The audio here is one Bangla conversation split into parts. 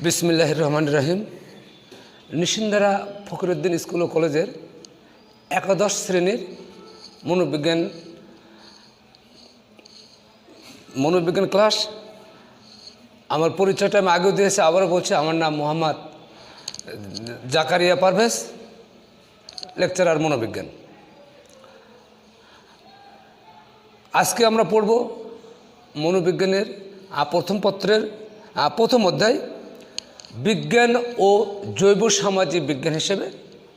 বিসমিল্লাহির রহমানির রহিম। নিশিন্দারা ফখরুদ্দিন স্কুল ও কলেজের একাদশ শ্রেণীর মনোবিজ্ঞান ক্লাস। আমার পরিচয়টা আমি আগেও দিয়েছি, আবারও বলছি, আমার নাম মোহাম্মদ জাকারিয়া পারভেজ, লেকচারার মনোবিজ্ঞান। আজকে আমরা পড়ব মনোবিজ্ঞানের প্রথম পত্রের প্রথম অধ্যায়, বিজ্ঞান ও জৈব সামাজিক বিজ্ঞান হিসেবে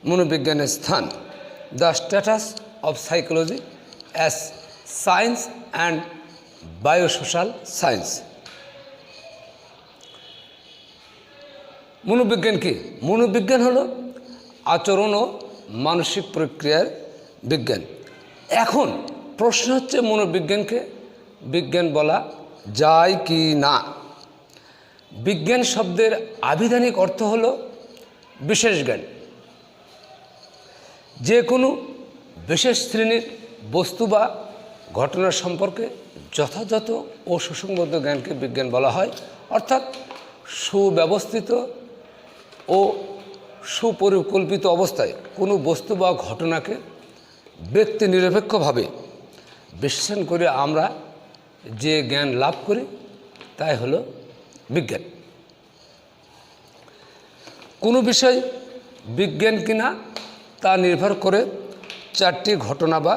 মনোবিজ্ঞানের স্থান, the status of psychology as science and biosocial science. মনোবিজ্ঞান কি? মনোবিজ্ঞান হলো আচরণ ও মানসিক প্রক্রিয়ার বিজ্ঞান। এখন প্রশ্ন হচ্ছে, মনোবিজ্ঞানকে বিজ্ঞান বলা যায় কি না? বিজ্ঞান শব্দের আবিধানিক অর্থ হলো বিশেষ জ্ঞান, যে কোনো বিশেষ শ্রেণীর বস্তু বা ঘটনার সম্পর্কে যথাযথ ও সুসংবদ্ধ জ্ঞানকে বিজ্ঞান বলা হয়। অর্থাৎ সুব্যবস্থিত ও সুপরিকল্পিত অবস্থায় কোনো বস্তু বা ঘটনাকে ব্যক্তি নিরপেক্ষভাবে বিশ্লেষণ করে আমরা যে জ্ঞান লাভ করি তাই হলো বিজ্ঞান। কোনো বিষয় বিজ্ঞান কিনা তা নির্ভর করে চারটি ঘটনা বা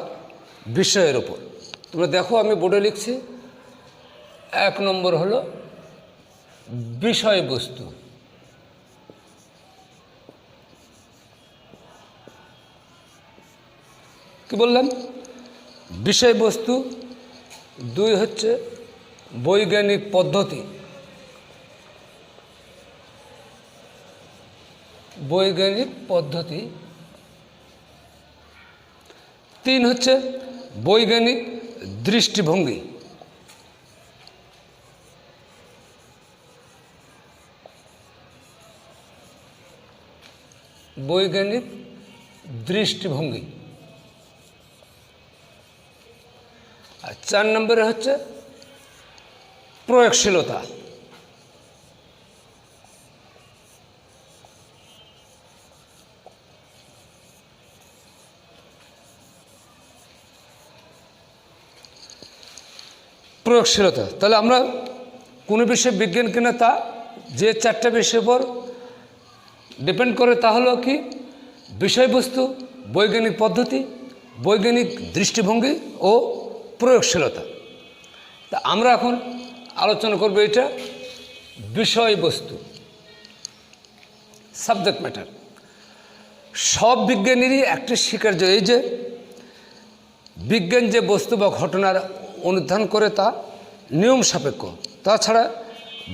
বিষয়ের ওপর। তোমরা দেখো, আমি বোর্ডে লিখছি, 1 নম্বর হলো বিষয়বস্তু। কি বললাম? বিষয়বস্তু। 2 হচ্ছে বৈজ্ঞানিক পদ্ধতি, বৈজ্ঞানিক পদ্ধতি। 3 হচ্ছে বৈজ্ঞানিক দৃষ্টিভঙ্গি। বৈজ্ঞানিক দৃষ্টিভঙ্গি। আর 4 নম্বরে হচ্ছে প্রয়োগশীলতা। প্রয়োগশীলতা। তাহলে আমরা কোনো বিষয় বিজ্ঞান কিনা তা যে 4টা বিষয়ের উপর ডিপেন্ড করে, তা হলো কি? বিষয়বস্তু, বৈজ্ঞানিক পদ্ধতি, বৈজ্ঞানিক দৃষ্টিভঙ্গি ও প্রয়োগশীলতা। তা আমরা এখন আলোচনা করব এটা বিষয়বস্তু, সাবজেক্ট ম্যাটার। সব বিজ্ঞানেরই একটি স্বীকার্য এই যে বিজ্ঞান যে বস্তু বা ঘটনার অনুধান করে তা নিয়ম সাপেক্ষ। তাছাড়া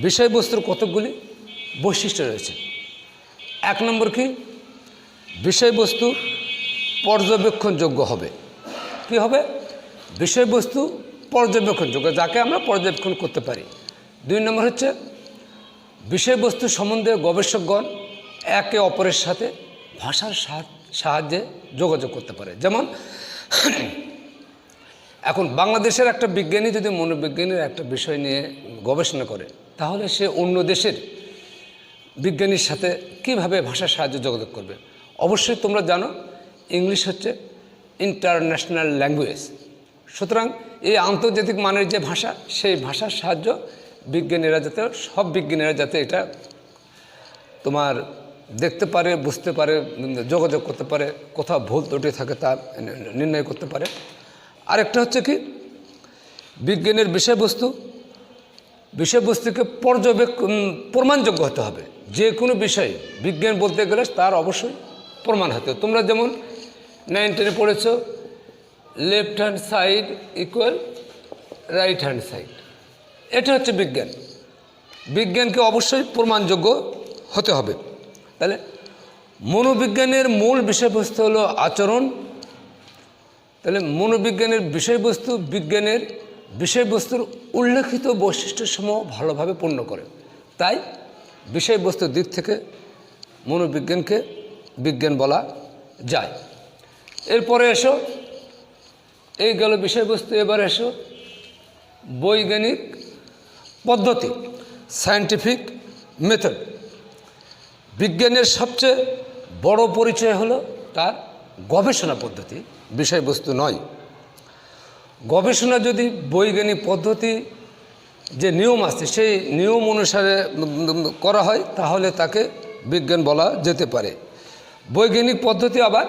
বিষয়বস্তুর কতকগুলি বৈশিষ্ট্য রয়েছে। 1 নম্বর কি? বিষয়বস্তু পর্যবেক্ষণযোগ্য হবে। কি হবে? বিষয়বস্তু পর্যবেক্ষণযোগ্য, যাকে আমরা পর্যবেক্ষণ করতে পারি। 2 নম্বর হচ্ছে বিষয়বস্তু সম্বন্ধে গবেষকগণ একে অপরের সাথে ভাষার সাহায্যে যোগাযোগ করতে পারে। যেমন এখন বাংলাদেশের একটা বিজ্ঞানী যদি মনোবিজ্ঞানের একটা বিষয় নিয়ে গবেষণা করে, তাহলে সে অন্য দেশের বিজ্ঞানীর সাথে কিভাবে ভাষার সাহায্যে যোগাযোগ করবে? অবশ্যই তোমরা জানো, ইংলিশ হচ্ছে ইন্টারন্যাশনাল ল্যাঙ্গুয়েজ। সুতরাং এই আন্তর্জাতিক মানের যে ভাষা, সেই ভাষার সাহায্য বিজ্ঞানীরা যাতে, সব বিজ্ঞানীরা যাতে এটা তোমার দেখতে পারে, বুঝতে পারে, যোগাযোগ করতে পারে, কোথাও ভুল ত্রুটি থাকে তা নির্ণয় করতে পারে। আরেকটা হচ্ছে কি? বিজ্ঞানের বিষয়বস্তুকে প্রমাণযোগ্য হতে হবে। যে কোনো বিষয় বিজ্ঞান বলতে গেলে তার অবশ্যই প্রমাণ হতে হবে। তোমরা যেমন 9-10 পড়েছ, left hand side equal right hand side. এটা হচ্ছে বিজ্ঞান। বিজ্ঞানকে অবশ্যই প্রমাণযোগ্য হতে হবে। তাহলে মনোবিজ্ঞানের মূল বিষয়বস্তু হলো আচরণ। তাহলে মনোবিজ্ঞানের বিষয়বস্তু বিজ্ঞানের বিষয়বস্তুর উল্লেখিত বৈশিষ্ট্যসমূহ ভালোভাবে পূর্ণ করে। তাই বিষয়বস্তুর দিক থেকে মনোবিজ্ঞানকে বিজ্ঞান বলা যায়। এরপরে এসো, এই গেল বিষয়বস্তু। এবার এসো বৈজ্ঞানিক পদ্ধতি, সায়েন্টিফিক মেথড। বিজ্ঞানের সবচেয়ে বড় পরিচয় হলো তার গবেষণা পদ্ধতি, বিষয়বস্তু নয়। গবেষণা যদি বৈজ্ঞানিক পদ্ধতি যে নিয়ম আছে সেই নিয়ম অনুসারে করা হয় তাহলে তাকে বিজ্ঞান বলা যেতে পারে। বৈজ্ঞানিক পদ্ধতি আবার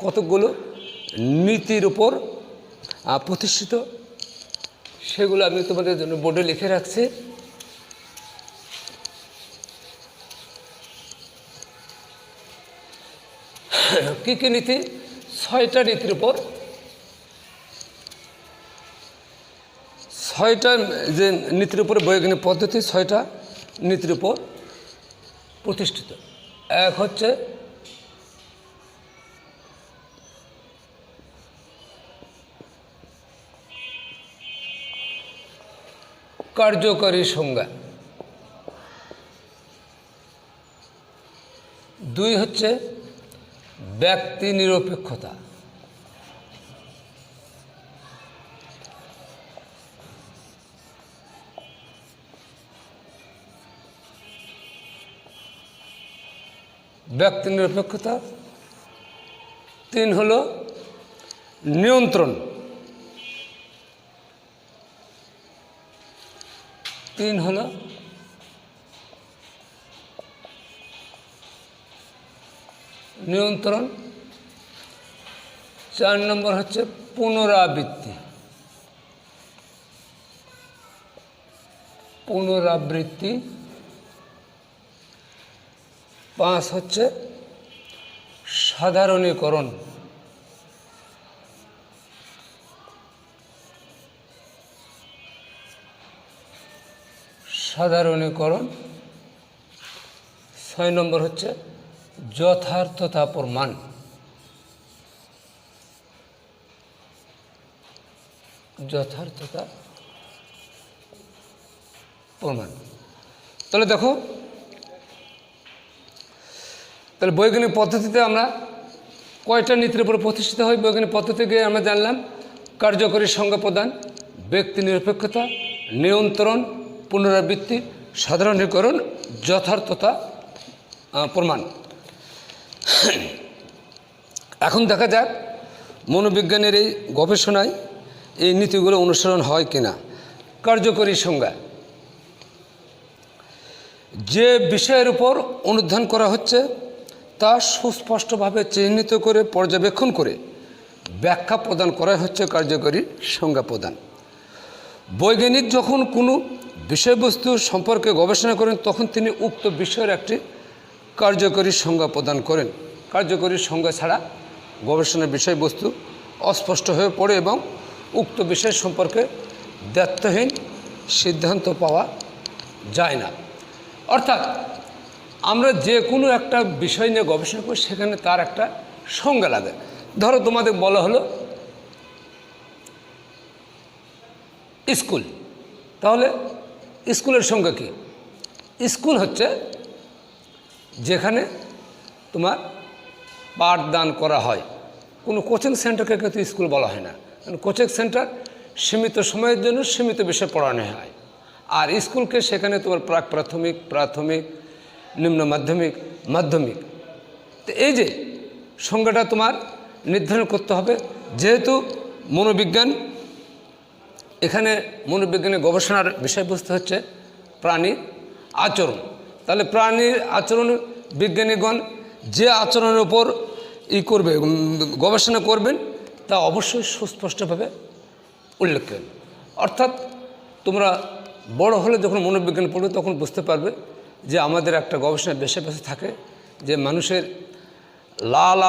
কতকগুলো নীতির উপর প্রতিষ্ঠিত, সেগুলো আমি তোমাদের জন্য বোর্ডে লিখে রাখছি। কী কী নীতি? 6টা নীতির উপর, 6টা যে নীতির উপরে বৈজ্ঞানিক পদ্ধতি 6টা নীতির উপর প্রতিষ্ঠিত। এক হচ্ছে কার্যকরী সংজ্ঞা, 2 হচ্ছে ব্যক্তি নিরপেক্ষতা, 3 হলো নিয়ন্ত্রণ, 3 হলো নিয়ন্ত্রণ। 4 নম্বর হচ্ছে পুনরাবৃত্তি, পুনরাবৃত্তি। 5 হচ্ছে সাধারণীকরণ, সাধারণীকরণ। 6 নম্বর হচ্ছে যথার্থতা প্রমাণ। যথার্থতা প্রমাণ। তাহলে দেখো, তাহলে বৈজ্ঞানিক পদ্ধতিতে আমরা কয়টা নীতির উপর প্রতিষ্ঠিত হয়? বৈজ্ঞানিক পদ্ধতিকে আমরা জানলাম কার্যকরী সংজ্ঞা প্রদান, ব্যক্তি নিরপেক্ষতা, নিয়ন্ত্রণ, পুনরাবৃত্তি, সাধারণীকরণ, যথার্থতা প্রমাণ। এখন দেখা যাক মনোবিজ্ঞানের এই গবেষণায় এই নীতিগুলো অনুসরণ হয় কিনা। কার্যকরী সংজ্ঞা, যে বিষয়ের উপর অনুধ্যান করা হচ্ছে তা সুস্পষ্টভাবে চিহ্নিত করে পর্যবেক্ষণ করে ব্যাখ্যা প্রদান করা হচ্ছে কার্যকরী সংজ্ঞা প্রদান। বৈজ্ঞানিক যখন কোনো বিষয়বস্তু সম্পর্কে গবেষণা করেন তখন তিনি উক্ত বিষয়ের একটি কার্যকরী সংজ্ঞা প্রদান করেন। কার্যকরী সংজ্ঞা ছাড়া গবেষণার বিষয়বস্তু অস্পষ্ট হয়ে পড়ে এবং উক্ত বিষয় সম্পর্কে দ্ব্যর্থহীন সিদ্ধান্ত পাওয়া যায় না। অর্থাৎ আমরা যে কোনো একটা বিষয় নিয়ে গবেষণা করি সেখানে তার একটা সংজ্ঞা লাগে। ধরো তোমাদের বলা হলো স্কুল, তাহলে স্কুলের সংজ্ঞা কী? স্কুল হচ্ছে যেখানে তোমার পাঠদান করা হয়। কোনো কোচিং সেন্টারকে কিন্তু স্কুল বলা হয় না, কারণ কোচিং সেন্টার সীমিত সময়ের জন্য সীমিত বিষয় পড়ানো হয়। আর স্কুলকে সেখানে তোমার প্রাক প্রাথমিক, প্রাথমিক, নিম্ন মাধ্যমিক, মাধ্যমিক। তো এই যে সংজ্ঞাটা তোমার নির্ধারণ করতে হবে। যেহেতু মনোবিজ্ঞান, এখানে মনোবিজ্ঞানের গবেষণার বিষয়বস্তু হচ্ছে প্রাণীর আচরণ, তাহলে প্রাণীর আচরণ বিজ্ঞানীগণ যে আচরণের উপর করবে, গবেষণা করবেন তা অবশ্যই সুস্পষ্টভাবে উল্লেখ করবেন। অর্থাৎ তোমরা বড় হলে যখন মনোবিজ্ঞান পড়বে তখন বুঝতে পারবে যে আমাদের একটা গবেষণার বিষয়বস্তু থাকে যে মানুষের লাল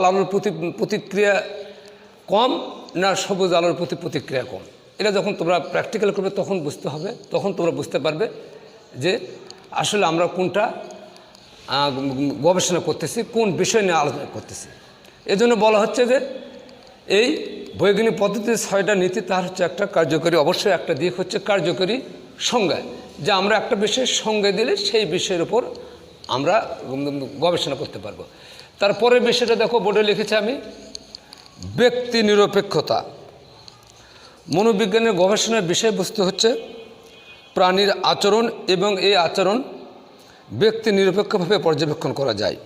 আলোর প্রতি প্রতিক্রিয়া কম না সবুজ আলোর প্রতি প্রতিক্রিয়া কম। এটা যখন তোমরা প্র্যাকটিক্যাল করবে তখন বুঝতে হবে, তখন তোমরা বুঝতে পারবে যে আসলে আমরা কোনটা গবেষণা করতেছি, কোন বিষয় নিয়ে আলোচনা করতেছি। এজন্য বলা হচ্ছে যে এই বৈজ্ঞানিক পদ্ধতির 6টা নীতি, তার হচ্ছে একটা কার্যকরী, অবশ্যই একটা দিক হচ্ছে কার্যকরী সংজ্ঞা, যে আমরা একটা বিষয়ের সংজ্ঞা দিলে সেই বিষয়ের উপর আমরা গবেষণা করতে পারবো। তারপরের বিষয়টা দেখো বোর্ডে লিখেছি আমি, ব্যক্তি নিরপেক্ষতা। মনোবিজ্ঞানের গবেষণার বিষয়বস্তু হচ্ছে প্রাণীর আচরণ এবং এই আচরণ ব্যক্তি নিরপেক্ষভাবে পর্যবেক্ষণ করা যায়।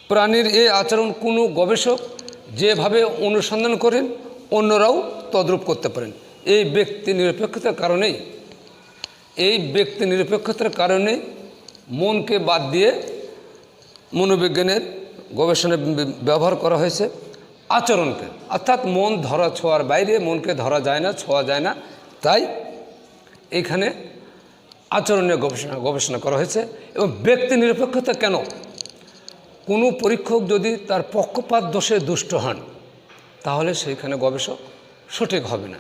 প্রাণীর এই আচরণ কোনো গবেষক যেভাবে অনুসন্ধান করেন অন্যরাও তদ্রূপ করতে পারেন। এই ব্যক্তি নিরপেক্ষতার কারণে মনকে বাদ দিয়ে মনোবিজ্ঞানের গবেষণায় ব্যবহার করা হয়েছে আচরণকে, অর্থাৎ মন ধরা ছোঁয়ার বাইরে, মনকে ধরা যায় না, ছোঁয়া যায় না, তাই এখানে আচরণের গবেষণা করা হয়েছে। এবং ব্যক্তি নিরপেক্ষতা কেন? কোনো পরীক্ষক যদি তার পক্ষপাত দোষে দুষ্ট হন তাহলে সেইখানে গবেষক সঠিক হবে না।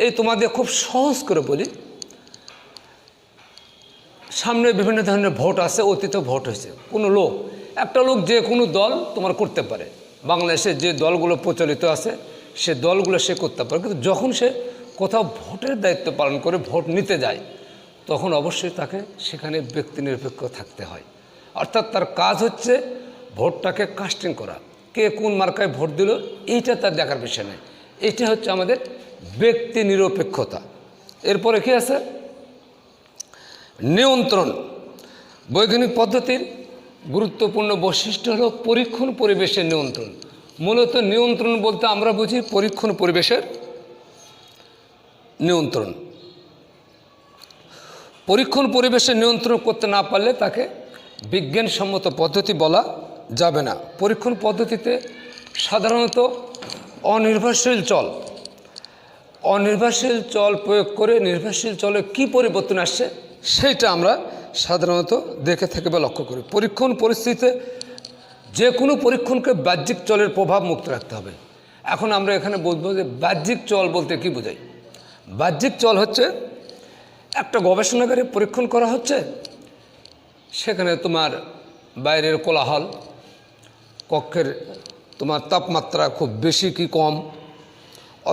এই তোমাদের খুব সহজ করে বলি, সামনে বিভিন্ন ধরনের ভোট আছে, অতীতে ভোট হয়েছে। কোনো লোক, একটা লোক যে কোনো দল তোমার করতে পারে, বাংলাদেশে যে দলগুলো প্রচলিত আছে সে দলগুলো সে করতে পারে, কিন্তু যখন সে কোথাও ভোটের দায়িত্ব পালন করে ভোট নিতে যায় তখন অবশ্যই তাকে সেখানে ব্যক্তি নিরপেক্ষ থাকতে হয়। অর্থাৎ তার কাজ হচ্ছে ভোটটাকে কাস্টিং করা, কে কোন মার্কায় ভোট দিল এইটা তার দেখার বিষয় নেই। এটা হচ্ছে আমাদের ব্যক্তি নিরপেক্ষতা। এরপরে কি আছে? নিয়ন্ত্রণ। বৈজ্ঞানিক পদ্ধতির গুরুত্বপূর্ণ বৈশিষ্ট্য হলো পরীক্ষণ পরিবেশের নিয়ন্ত্রণ। মূলত নিয়ন্ত্রণ বলতে আমরা বুঝি পরীক্ষণ পরিবেশের নিয়ন্ত্রণ। পরীক্ষণ পরিবেশের নিয়ন্ত্রণ করতে না পারলে তাকে বিজ্ঞানসম্মত পদ্ধতি বলা যাবে না। পরীক্ষণ পদ্ধতিতে সাধারণত অনির্ভরশীল চল প্রয়োগ করে নির্ভরশীল চলে কি পরিবর্তন আসছে সেইটা আমরা সাধারণত দেখে থাকি বা লক্ষ্য করি। পরীক্ষণ পরিস্থিতিতে যে কোনো পরীক্ষণকে বাহ্যিক চলের প্রভাব মুক্ত রাখতে হবে। এখন আমরা এখানে বলবো যে বাহ্যিক চল বলতে কি বোঝাই? বাহ্যিক চল হচ্ছে একটা গবেষণাগারে পরীক্ষণ করা হচ্ছে, সেখানে তোমার বাইরের কোলাহল, কক্ষের তোমার তাপমাত্রা খুব বেশি কি কম,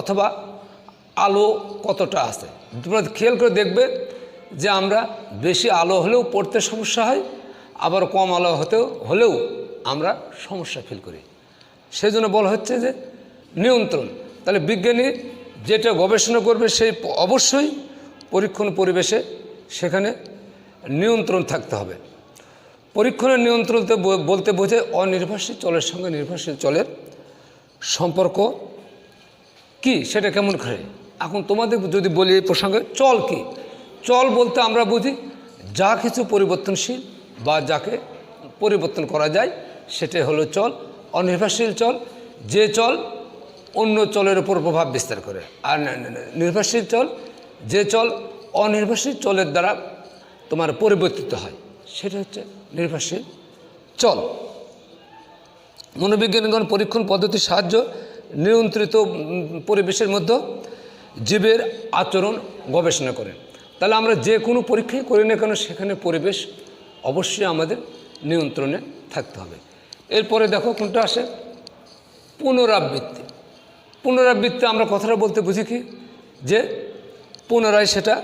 অথবা আলো কতটা আছে। তোমরা খেয়াল করে দেখবে যে আমরা বেশি আলো হলেও পড়তে সমস্যা হয়, আবার কম আলো হলেও আমরা সমস্যা ফিল করি। সেই জন্য বলা হচ্ছে যে নিয়ন্ত্রণ। তাহলে বিজ্ঞানী যেটা গবেষণা করবে সেই অবশ্যই পরীক্ষণ পরিবেশে সেখানে নিয়ন্ত্রণ থাকতে হবে। পরীক্ষণের নিয়ন্ত্রণ বলতে বোঝায় অনির্ভরশীল চলের সঙ্গে নির্ভরশীল চলের সম্পর্ক কি, সেটা কেমন করে। এখন তোমাদের যদি বলি এই প্রসঙ্গে চল কি, চল বলতে আমরা বুঝি যা কিছু পরিবর্তনশীল বা যাকে পরিবর্তন করা যায় সেটাই হলো চল। অনির্ভরশীল চল যে চল অন্য চলের উপর প্রভাব বিস্তার করে, আর নির্ভরশীল চল যে চল অনির্ভরশীল চলের দ্বারা তোমার পরিবর্তিত হয়, সেটা হচ্ছে নির্ভরশীল চল। মনোবিজ্ঞানীগণ পরীক্ষণ পদ্ধতির সাহায্য নিয়ন্ত্রিত পরিবেশের মধ্যে জীবের আচরণ গবেষণা করেন। তাহলে আমরা যে কোনো পরীক্ষাই করি না কেন সেখানে পরিবেশ অবশ্যই আমাদের নিয়ন্ত্রণে থাকতে হবে। এরপরে দেখো কোনটা আসে? পুনরাবৃত্তি। পুনরাবৃত্তি আমরা কথাটা বলতে বুঝি কি, যে পুনরায় সেটা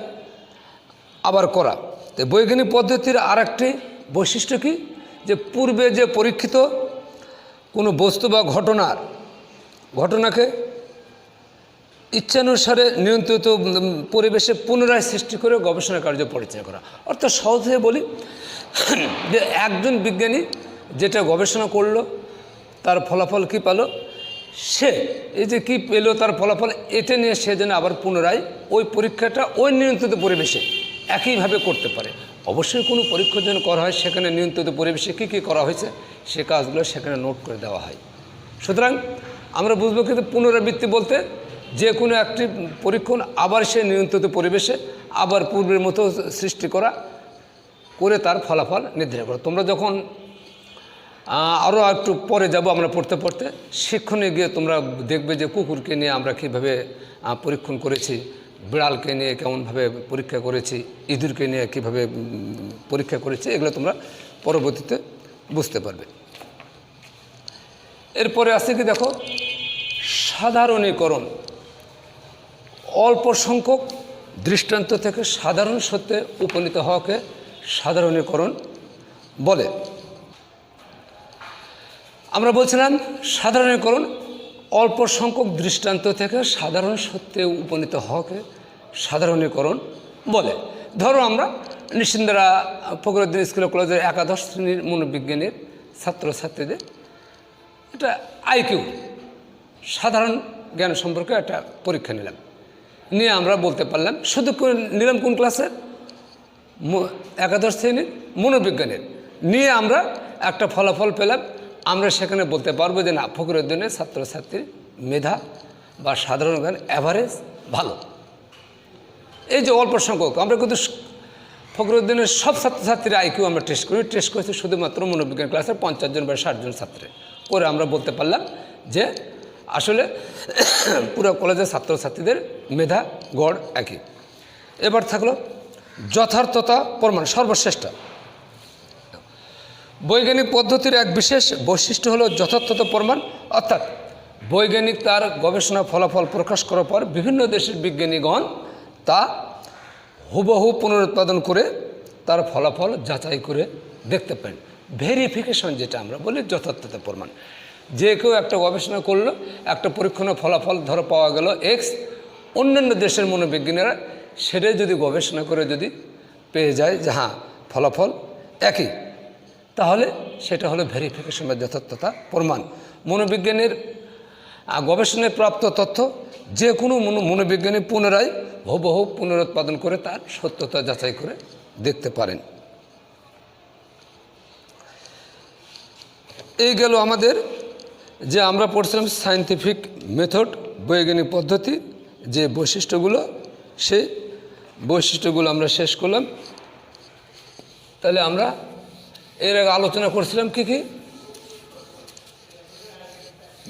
আবার করা। তো বৈজ্ঞানিক পদ্ধতির আর একটি বৈশিষ্ট্য কি, যে পূর্বে যে পরীক্ষিত কোনো বস্তু বা ঘটনাকে ইচ্ছানুসারে নিয়ন্ত্রিত পরিবেশে পুনরায় সৃষ্টি করে গবেষণা কার্য পরিচালনা করা। অর্থাৎ সহজে বলি যে একজন বিজ্ঞানী যেটা গবেষণা করলো তার ফলাফল কি পেল, সে এই যে কী পেল তার ফলাফল, এটা নিয়ে সে যেন আবার পুনরায় ওই পরীক্ষাটা ওই নিয়ন্ত্রিত পরিবেশে একইভাবে করতে পারে। অবশ্যই কোনো পরীক্ষা যেন করা হয় সেখানে নিয়ন্ত্রিত পরিবেশে কী কী করা হয়েছে সে কাজগুলো সেখানে নোট করে দেওয়া হয়। সুতরাং আমরা বুঝবো কিন্তু পুনরাবৃত্তি বলতে যে কোনো একটি পরীক্ষণ আবার সে নিয়ন্ত্রিত পরিবেশে আবার পূর্বের মতো সৃষ্টি করে তার ফলাফল নির্ধারণ করা। তোমরা যখন আরও একটু পরে যাব আমরা পড়তে শিক্ষণে গিয়ে তোমরা দেখবে যে কুকুরকে নিয়ে আমরা কীভাবে পরীক্ষণ করেছি, বিড়ালকে নিয়ে কেমনভাবে পরীক্ষা করেছি, ইঁদুরকে নিয়ে কীভাবে পরীক্ষা করেছি, এগুলো তোমরা পরবর্তীতে বুঝতে পারবে। এরপরে আছে কি দেখো, সাধারণীকরণ। অল্প সংখ্যক দৃষ্টান্ত থেকে সাধারণ সত্যে উপনীত হওয়াকে সাধারণীকরণ বলে। আমরা বলছিলাম সাধারণীকরণ অল্প সংখ্যক দৃষ্টান্ত থেকে সাধারণ সত্যে উপনীত হওয়াকে সাধারণীকরণ বলে। ধরো আমরা নিশ্চিন্দারা ফখরুদ্দিন স্কুল কলেজের একাদশ শ্রেণীর মনোবিজ্ঞানের ছাত্রছাত্রীদের এটা আইকিউ সাধারণ জ্ঞান সম্পর্কে একটা পরীক্ষা নিলাম, নিয়ে আমরা বলতে পারলাম শুধু নিলাম কোন ক্লাসের একাদশ শ্রেণীর মনোবিজ্ঞানের, নিয়ে আমরা একটা ফলাফল পেলাম। আমরা সেখানে বলতে পারবো যে না, ফখরুদ্দিনের ছাত্রছাত্রীর মেধা বা সাধারণ জ্ঞান অ্যাভারেজ ভালো। এই যে অল্প সংখ্যক, আমরা কিন্তু ফখরুদ্দিনের সব ছাত্রছাত্রীর আইকিউ আমরা টেস্ট করেছি শুধুমাত্র মনোবিজ্ঞান ক্লাসের 50 জন বা 60 জন ছাত্রে করে আমরা বলতে পারলাম যে আসলে পুরো কলেজের ছাত্রছাত্রীদের মেধা গড় একই। এবার থাকলো যথার্থতা প্রমাণ, সর্বশ্রেষ্ঠ। বৈজ্ঞানিক পদ্ধতির এক বিশেষ বৈশিষ্ট্য হলো যথার্থতা প্রমাণ, অর্থাৎ বৈজ্ঞানিক তার গবেষণা ফলাফল প্রকাশ করার পর বিভিন্ন দেশের বিজ্ঞানীগণ তা হুবহু পুনরুৎপাদন করে তার ফলাফল যাচাই করে দেখতে পারেন। ভেরিফিকেশন যেটা আমরা বলি, যথার্থতা প্রমাণ। যে কেউ একটা গবেষণা করলো, একটা পরীক্ষণের ফলাফল ধরো পাওয়া গেল এক্স, অন্যান্য দেশের মনোবিজ্ঞানীরা সেটাই যদি গবেষণা করে যদি পেয়ে যায় যে হ্যাঁ ফলাফল একই, তাহলে সেটা হলো ভেরিফিকেশন বা যথার্থতা প্রমাণ। মনোবিজ্ঞানের গবেষণায় প্রাপ্ত তথ্য যে কোনো মনোবিজ্ঞানী পুনরায় হুবহু পুনরুৎপাদন করে তার সত্যতা যাচাই করে দেখতে পারেন। এই গেল আমাদের যে আমরা পড়ছিলাম সায়েন্টিফিক মেথড, বৈজ্ঞানিক পদ্ধতি যে বৈশিষ্ট্যগুলো, সেই বৈশিষ্ট্যগুলো আমরা শেষ করলাম। তাহলে আমরা এর আগে আলোচনা করছিলাম কি কি,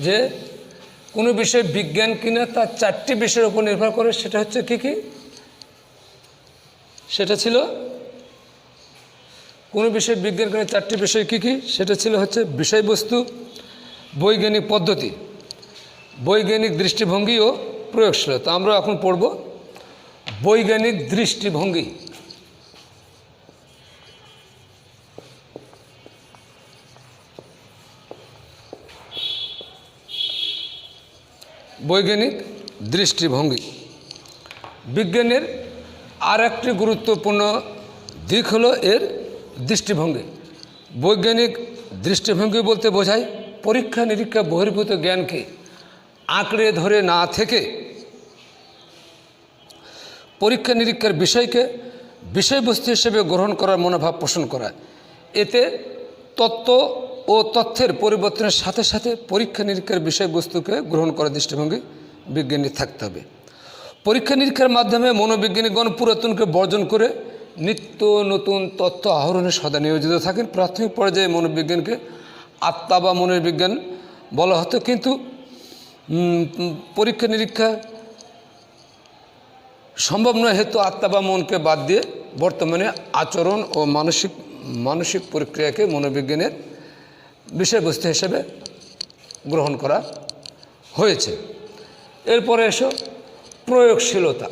যে কোনো বিষয় বিজ্ঞান কিনা তার 4টি বিষয়ের উপর নির্ভর করে। সেটা হচ্ছে কি কি, সেটা ছিল কোনো বিষয় বিজ্ঞান কিনা 4টি বিষয় কি কি, সেটা ছিল হচ্ছে বিষয়বস্তু, বৈজ্ঞানিক পদ্ধতি, বৈজ্ঞানিক দৃষ্টিভঙ্গি ও প্রয়োগশীলতা। আমরা এখন পড়ব বৈজ্ঞানিক দৃষ্টিভঙ্গি। বৈজ্ঞানিক দৃষ্টিভঙ্গি বিজ্ঞানের আর একটি গুরুত্বপূর্ণ দিক হলো এর দৃষ্টিভঙ্গি। বৈজ্ঞানিক দৃষ্টিভঙ্গি বলতে বোঝায় পরীক্ষা নিরীক্ষা বহির্ভূত জ্ঞানকে আঁকড়ে ধরে না থেকে পরীক্ষা নিরীক্ষার বিষয়কে বিষয়বস্তু হিসেবে গ্রহণ করার মনোভাব পোষণ করা। এতে তত্ত্ব ও তথ্যের পরিবর্তনের সাথে সাথে পরীক্ষা নিরীক্ষার বিষয়বস্তুকে গ্রহণ করার দৃষ্টিভঙ্গি বিজ্ঞানী থাকতে হবে। পরীক্ষা নিরীক্ষার মাধ্যমে মনোবিজ্ঞানীগণ পুরাতনকে বর্জন করে নিত্য নতুন তথ্য আহরণে সদা নিয়োজিত থাকেন। প্রাথমিক পর্যায়ে মনোবিজ্ঞানকে আত্মা বা মনের বিজ্ঞান বলা হতো, কিন্তু পরীক্ষা নিরীক্ষা সম্ভব নয় হেতু আত্মা বা মনকে বাদ দিয়ে বর্তমানে আচরণ ও মানসিক প্রক্রিয়াকে মনোবিজ্ঞানের বিষয়বস্তু হিসেবে গ্রহণ করা হয়েছে। এরপরে এসো প্রয়োগশীলতা।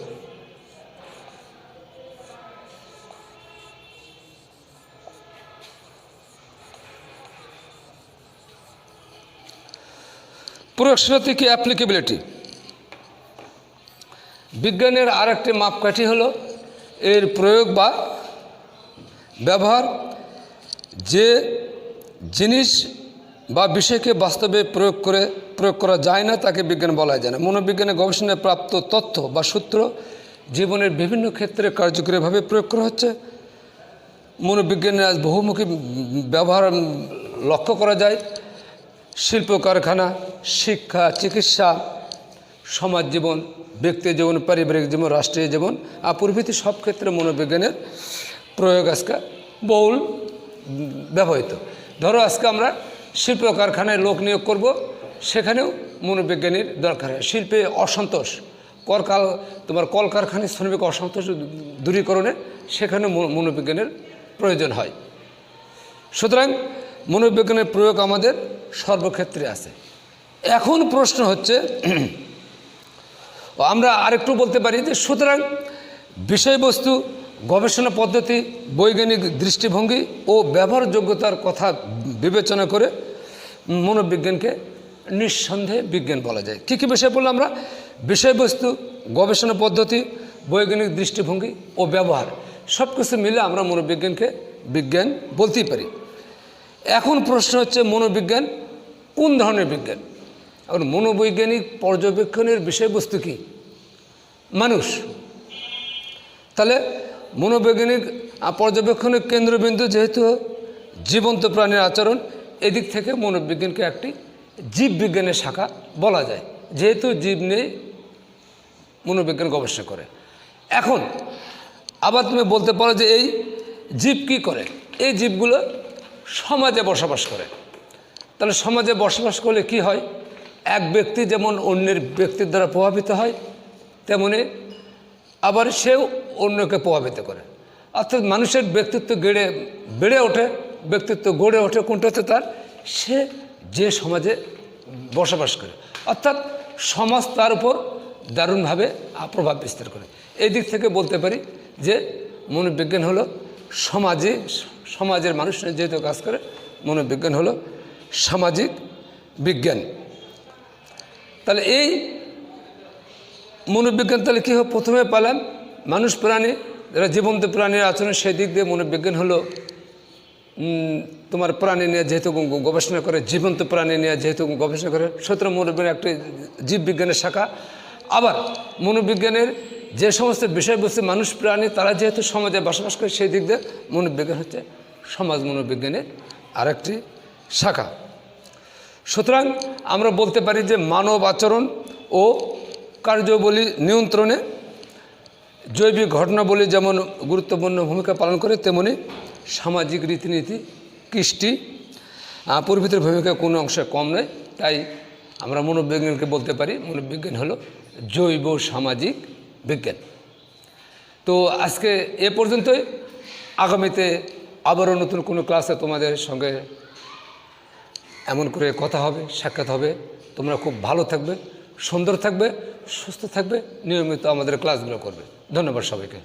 প্রয়োগশীলতা কি অ্যাপ্লিকেবিলিটি। বিজ্ঞানের আরেকটি মাপকাঠি হলো এর প্রয়োগ বা ব্যবহার। যে জিনিস বা বিষয়কে বাস্তবে প্রয়োগ করা যায় না তাকে বিজ্ঞান বলা যায় না। মনোবিজ্ঞানের গবেষণায় প্রাপ্ত তথ্য বা সূত্র জীবনের বিভিন্ন ক্ষেত্রে কার্যকরীভাবে প্রয়োগ করা হচ্ছে। মনোবিজ্ঞানের আজ বহুমুখী ব্যবহার লক্ষ্য করা যায়। শিল্প কারখানা, শিক্ষা, চিকিৎসা, সমাজ জীবন, ব্যক্তি জীবন, পারিবারিক জীবন, রাষ্ট্রীয় জীবন প্রভৃতি সব ক্ষেত্রে মনোবিজ্ঞানের প্রয়োগ আজকে বহুল ব্যবহৃত। ধরো আজকে আমরা শিল্প কারখানায় লোক নিয়োগ করব, সেখানেও মনোবিজ্ঞানীর দরকার হয়। শিল্পে অসন্তোষ, তোমার কলকারখানায় শ্রমিক অসন্তোষ দূরীকরণে সেখানেও মনোবিজ্ঞানের প্রয়োজন হয়। সুতরাং মনোবিজ্ঞানের প্রয়োগ আমাদের সর্বক্ষেত্রে আছে। এখন প্রশ্ন হচ্ছে, আমরা আরেকটু বলতে পারি যে সুতরাং বিষয়বস্তু, গবেষণা পদ্ধতি, বৈজ্ঞানিক দৃষ্টিভঙ্গি ও ব্যবহারযোগ্যতার কথা বিবেচনা করে মনোবিজ্ঞানকে নিঃসন্দেহে বিজ্ঞান বলা যায়। কী কী বিষয় বললাম আমরা? বিষয়বস্তু, গবেষণা পদ্ধতি, বৈজ্ঞানিক দৃষ্টিভঙ্গি ও ব্যবহার। সব কিছু মিলে আমরা মনোবিজ্ঞানকে বিজ্ঞান বলতেই পারি। এখন প্রশ্ন হচ্ছে মনোবিজ্ঞান কোন ধরনের বিজ্ঞান? এখন মনোবৈজ্ঞানিক পর্যবেক্ষণের বিষয়বস্তু কি? মানুষ। তাহলে মনোবৈজ্ঞানিক পর্যবেক্ষণের কেন্দ্রবিন্দু যেহেতু জীবন্ত প্রাণীর আচরণ, এদিক থেকে মনোবিজ্ঞানকে একটি জীববিজ্ঞানের শাখা বলা যায়, যেহেতু জীব নিয়ে মনোবিজ্ঞান গবেষণা করে। এখন আবার তুমি বলতে পারো যে এই জীব কী করে? এই জীবগুলো সমাজে বসবাস করে। তাহলে সমাজে বসবাস করলে কি হয়? এক ব্যক্তি যেমন অন্যের ব্যক্তির দ্বারা প্রভাবিত হয়, তেমনি আবার সেও অন্যকে প্রভাবিত করে। অর্থাৎ মানুষের ব্যক্তিত্ব বেড়ে ওঠে, ব্যক্তিত্ব গড়ে ওঠে কোনটাতে? তার সে যে সমাজে বসবাস করে, অর্থাৎ সমাজ তার উপর দারুণভাবে প্রভাব বিস্তার করে। এই দিক থেকে বলতে পারি যে মনোবিজ্ঞান হলো সমাজের মানুষ যেহেতু কাজ করে, মনোবিজ্ঞান হলো সামাজিক বিজ্ঞান। তাহলে এই মনোবিজ্ঞান তাহলে কী হবে? প্রথমে পেলাম মানুষ প্রাণী, যারা জীবন্ত প্রাণীর আচরণ, সেই দিক দিয়ে মনোবিজ্ঞান হলো তোমার প্রাণী নিয়ে যেহেতু গবেষণা করে, জীবন্ত প্রাণী নিয়ে যেহেতু গবেষণা করে, সুতরাং মনোবিজ্ঞান একটি জীববিজ্ঞানের শাখা। আবার মনোবিজ্ঞানের যে সমস্ত বিষয়বস্তু মানুষ প্রাণী তারা যেহেতু সমাজে বসবাস করে, সেই দিক দিয়ে মনোবিজ্ঞান হচ্ছে সমাজ মনোবিজ্ঞানের আরেকটি শাখা। সুতরাং আমরা বলতে পারি যে মানব আচরণ ও কার্যাবলী নিয়ন্ত্রণে জৈবিক ঘটনাবলী যেমন গুরুত্বপূর্ণ ভূমিকা পালন করে, তেমনি সামাজিক রীতিনীতি, কৃষ্টি প্রভৃতির ভূমিকা কোনো অংশে কম নয়। তাই আমরা মনোবিজ্ঞানকে বলতে পারি মনোবিজ্ঞান হলো জৈব সামাজিক বিজ্ঞান। তো আজকে এ পর্যন্তই। আগামীতে আবারও নতুন কোনো ক্লাসে তোমাদের সঙ্গে এমন করে কথা হবে, সাক্ষাৎ হবে। তোমরা খুব ভালো থাকবে, সুন্দর থাকবে, সুস্থ থাকবে, নিয়মিত আমাদের ক্লাসগুলো করবে। ধন্যবাদ সবাইকে।